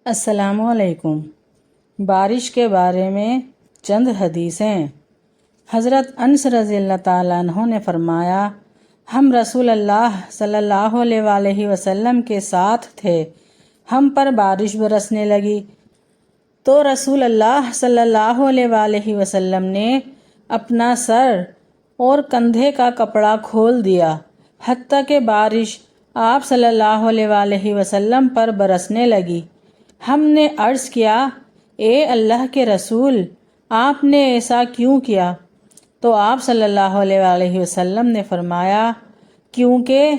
السلام علیکم۔ بارش کے بارے میں چند حدیثیں۔ حضرت انس رضی اللہ تعالیٰ عنہ نے فرمایا، ہم رسول اللہ صلی اللہ علیہ وآلہ وسلم کے ساتھ تھے، ہم پر بارش برسنے لگی تو رسول اللہ صلی اللہ علیہ وآلہ وسلم نے اپنا سر اور کندھے کا کپڑا کھول دیا حتیٰ کہ بارش آپ صلی اللہ علیہ وآلہ وسلم پر برسنے لگی۔ ہم نے عرض کیا، اے اللہ کے رسول، آپ نے ایسا کیوں کیا؟ تو آپ صلی اللہ علیہ وآلہ وسلم نے فرمایا، کیونکہ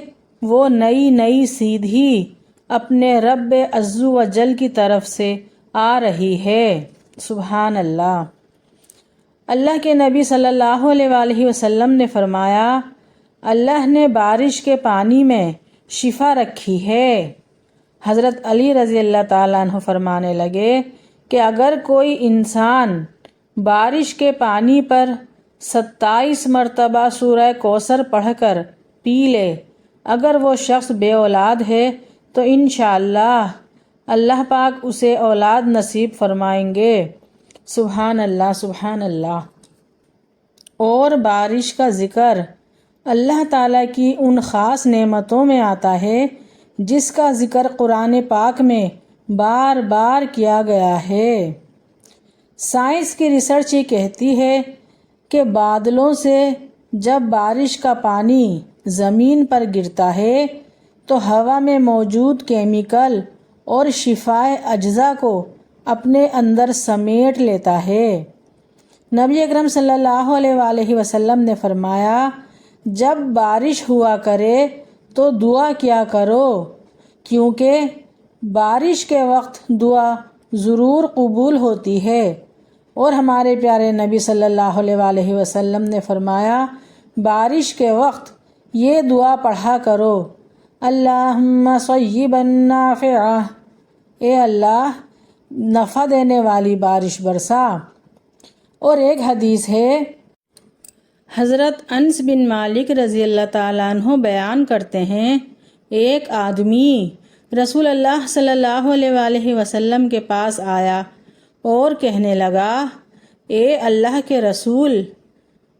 وہ نئی سیدھی اپنے رب عز و جل کی طرف سے آ رہی ہے۔ سبحان اللہ۔ اللہ کے نبی صلی اللہ علیہ وآلہ وسلم نے فرمایا، اللہ نے بارش کے پانی میں شفا رکھی ہے۔ حضرت علی رضی اللہ تعالیٰ عنہ فرمانے لگے کہ اگر کوئی انسان بارش کے پانی پر 27 مرتبہ سورہ کوثر پڑھ کر پی لے، اگر وہ شخص بے اولاد ہے تو انشاءاللہ اللہ پاک اسے اولاد نصیب فرمائیں گے۔ سبحان اللہ، سبحان اللہ۔ اور بارش کا ذکر اللہ تعالیٰ کی ان خاص نعمتوں میں آتا ہے جس کا ذکر قرآن پاک میں بار بار کیا گیا ہے۔ سائنس کی ریسرچ یہ کہتی ہے کہ بادلوں سے جب بارش کا پانی زمین پر گرتا ہے تو ہوا میں موجود کیمیکل اور شفائے اجزاء کو اپنے اندر سمیٹ لیتا ہے۔ نبی اکرم صلی اللہ علیہ وآلہ وسلم نے فرمایا، جب بارش ہوا کرے تو دعا کیا کرو، کیونکہ بارش کے وقت دعا ضرور قبول ہوتی ہے۔ اور ہمارے پیارے نبی صلی اللہ علیہ وآلہ وسلم نے فرمایا، بارش کے وقت یہ دعا پڑھا کرو، اللہم صیبا نافعا، اے اللہ نفع دینے والی بارش برسا۔ اور ایک حدیث ہے، حضرت انس بن مالک رضی اللہ تعالیٰ عنہ بیان کرتے ہیں، ایک آدمی رسول اللہ صلی اللہ علیہ وآلہ وسلم کے پاس آیا اور کہنے لگا، اے اللہ کے رسول،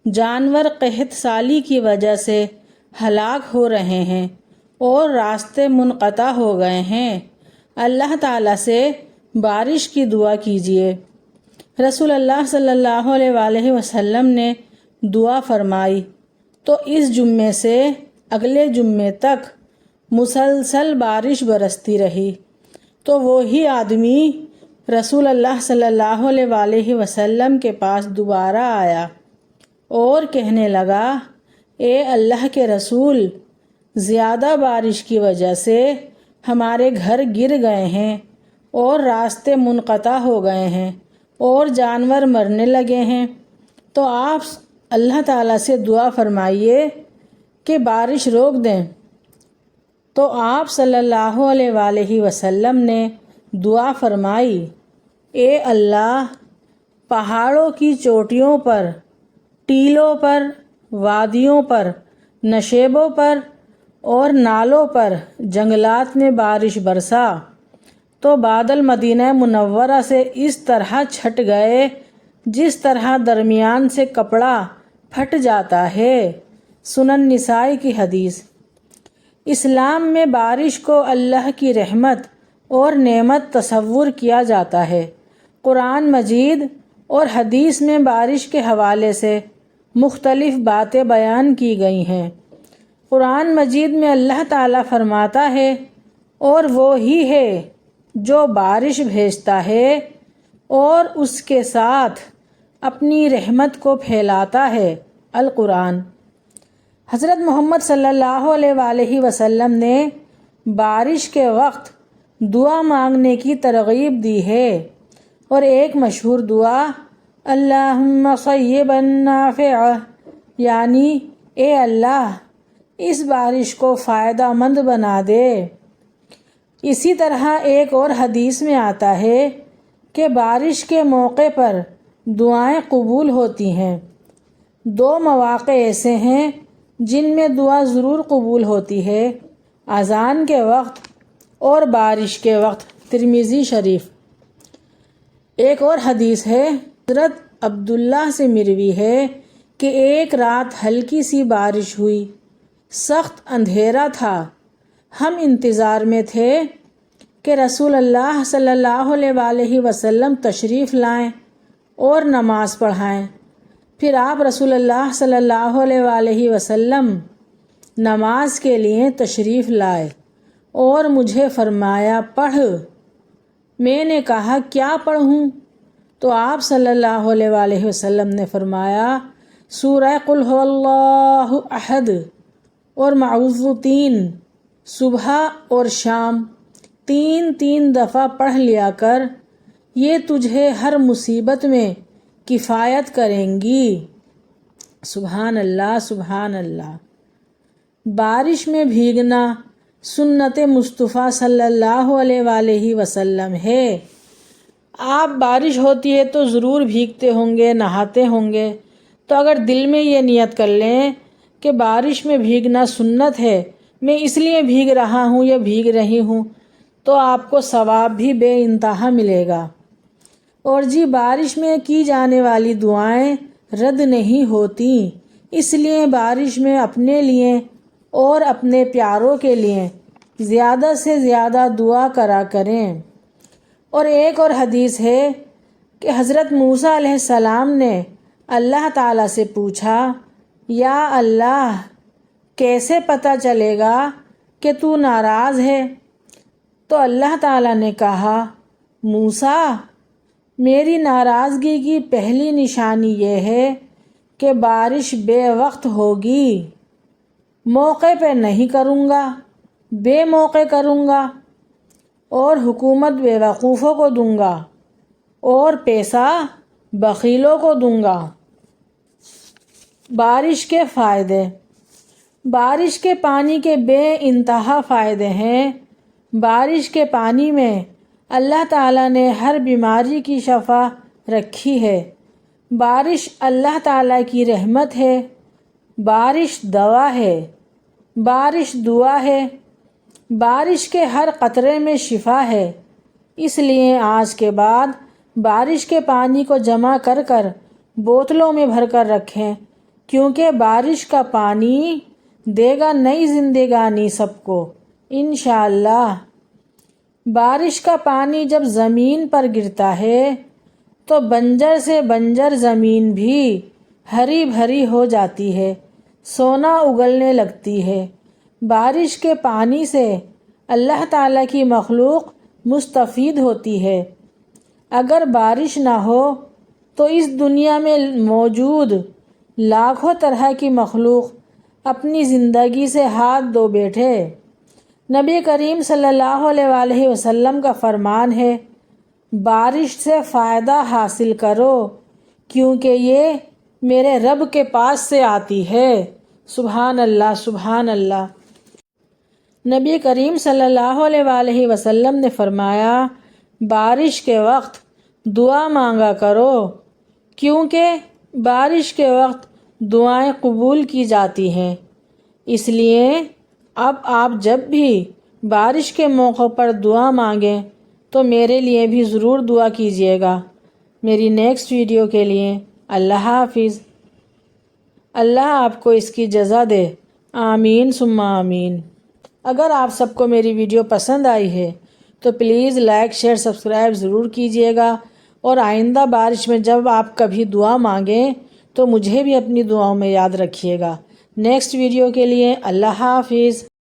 جانور قحط سالی کی وجہ سے ہلاک ہو رہے ہیں اور راستے منقطع ہو گئے ہیں، اللہ تعالیٰ سے بارش کی دعا کیجیے۔ رسول اللہ صلی اللہ علیہ وآلہ وسلم نے دعا فرمائی تو اس جمعے سے اگلے جمعے تک مسلسل بارش برستی رہی۔ تو وہی آدمی رسول اللہ صلی اللہ علیہ وآلہ وسلم کے پاس دوبارہ آیا اور کہنے لگا، اے اللہ کے رسول، زیادہ بارش کی وجہ سے ہمارے گھر گر گئے ہیں اور راستے منقطع ہو گئے ہیں اور جانور مرنے لگے ہیں، تو آپ اللہ تعالیٰ سے دعا فرمائیے کہ بارش روک دیں۔ تو آپ صلی اللہ علیہ وآلہ وسلم نے دعا فرمائی، اے اللہ، پہاڑوں کی چوٹیوں پر، ٹیلوں پر، وادیوں پر، نشیبوں پر اور نالوں پر، جنگلات میں بارش برسا۔ تو بادل مدینہ منورہ سے اس طرح چھٹ گئے جس طرح درمیان سے کپڑا پھٹ جاتا ہے۔ سنن نسائی کی حدیث۔ اسلام میں بارش کو اللہ کی رحمت اور نعمت تصور کیا جاتا ہے۔ قرآن مجید اور حدیث میں بارش کے حوالے سے مختلف باتیں بیان کی گئی ہیں۔ قرآن مجید میں اللہ تعالیٰ فرماتا ہے، اور وہی ہے جو بارش بھیجتا ہے اور اس کے ساتھ اپنی رحمت کو پھیلاتا ہے۔ القرآن۔ حضرت محمد صلی اللہ علیہ وآلہ وسلم نے بارش کے وقت دعا مانگنے کی ترغیب دی ہے، اور ایک مشہور دعا اللہم صیبا نافعا، یعنی اے اللہ اس بارش کو فائدہ مند بنا دے۔ اسی طرح ایک اور حدیث میں آتا ہے کہ بارش کے موقع پر دعائیں قبول ہوتی ہیں۔ 2 مواقع ایسے ہیں جن میں دعا ضرور قبول ہوتی ہے، اذان کے وقت اور بارش کے وقت ترمذی شریف۔ ایک اور حدیث ہے، حضرت عبداللہ سے مروی ہے کہ ایک رات ہلکی سی بارش ہوئی، سخت اندھیرا تھا، ہم انتظار میں تھے کہ رسول اللہ صلی اللہ علیہ وسلم تشریف لائیں اور نماز پڑھائیں۔ پھر آپ رسول اللہ صلی اللہ علیہ وسلم نماز کے لیے تشریف لائے اور مجھے فرمایا پڑھ۔ میں نے کہا کیا پڑھوں؟ تو آپ صلی اللہ علیہ وسلم نے فرمایا سورہ قل هو اللہ احد اور معوذتین صبح اور شام 3 دفعہ پڑھ لیا کر، یہ تجھے ہر مصیبت میں کفایت کریں گی۔ سبحان اللہ سبحان اللہ۔ بارش میں بھیگنا سنت مصطفیٰ صلی اللہ علیہ وسلم ہے۔ آپ بارش ہوتی ہے تو ضرور بھیگتے ہوں گے، نہاتے ہوں گے، تو اگر دل میں یہ نیت کر لیں کہ بارش میں بھیگنا سنت ہے، میں اس لیے بھیگ رہا ہوں یا بھیگ رہی ہوں، تو آپ کو ثواب بھی بے انتہا ملے گا۔ اور جی بارش میں کی جانے والی دعائیں رد نہیں ہوتی، اس لیے بارش میں اپنے لیے اور اپنے پیاروں کے لیے زیادہ سے زیادہ دعا کرا کریں۔ اور ایک اور حدیث ہے کہ حضرت موسیٰ علیہ السلام نے اللہ تعالیٰ سے پوچھا یا اللہ کیسے پتہ چلے گا کہ تو ناراض ہے؟ تو اللہ تعالیٰ نے کہا موسیٰ میری ناراضگی کی پہلی نشانی یہ ہے کہ بارش بے وقت ہوگی، موقع پہ نہیں کروں گا، بے موقع کروں گا، اور حکومت بے وقوفوں کو دوں گا اور پیسہ بخیلوں کو دوں گا۔ بارش کے فائدے۔ بارش کے پانی کے بے انتہا فائدے ہیں۔ بارش کے پانی میں اللہ تعالیٰ نے ہر بیماری کی شفا رکھی ہے۔ بارش اللہ تعالیٰ کی رحمت ہے، بارش دوا ہے، بارش دعا ہے، بارش کے ہر قطرے میں شفا ہے۔ اس لیے آج کے بعد بارش کے پانی کو جمع کر کر بوتلوں میں بھر کر رکھیں، کیونکہ بارش کا پانی دے گا نئی زندگانی سب کو انشاءاللہ۔ بارش کا پانی جب زمین پر گرتا ہے تو بنجر سے بنجر زمین بھی ہری بھری ہو جاتی ہے، سونا اگلنے لگتی ہے۔ بارش کے پانی سے اللہ تعالیٰ کی مخلوق مستفید ہوتی ہے۔ اگر بارش نہ ہو تو اس دنیا میں موجود لاکھوں طرح کی مخلوق اپنی زندگی سے ہاتھ دھو بیٹھے۔ نبی کریم صلی اللہ علیہ وسلم کا فرمان ہے بارش سے فائدہ حاصل کرو کیونکہ یہ میرے رب کے پاس سے آتی ہے۔ سبحان اللہ سبحان اللہ۔ نبی کریم صلی اللہ علیہ وسلم نے فرمایا بارش کے وقت دعا مانگا کرو کیونکہ بارش کے وقت دعائیں قبول کی جاتی ہیں۔ اس لیے اب آپ جب بھی بارش کے موقع پر دعا مانگیں تو میرے لیے بھی ضرور دعا کیجیے گا۔ میری نیکسٹ ویڈیو کے لیے اللہ حافظ۔ اللہ آپ کو اس کی جزا دے، آمین ثم آمین۔ اگر آپ سب کو میری ویڈیو پسند آئی ہے تو پلیز لائک شیئر سبسکرائب ضرور کیجیے گا، اور آئندہ بارش میں جب آپ کبھی دعا مانگیں تو مجھے بھی اپنی دعاؤں میں یاد رکھیے گا۔ نیکسٹ ویڈیو کے لیے اللہ حافظ۔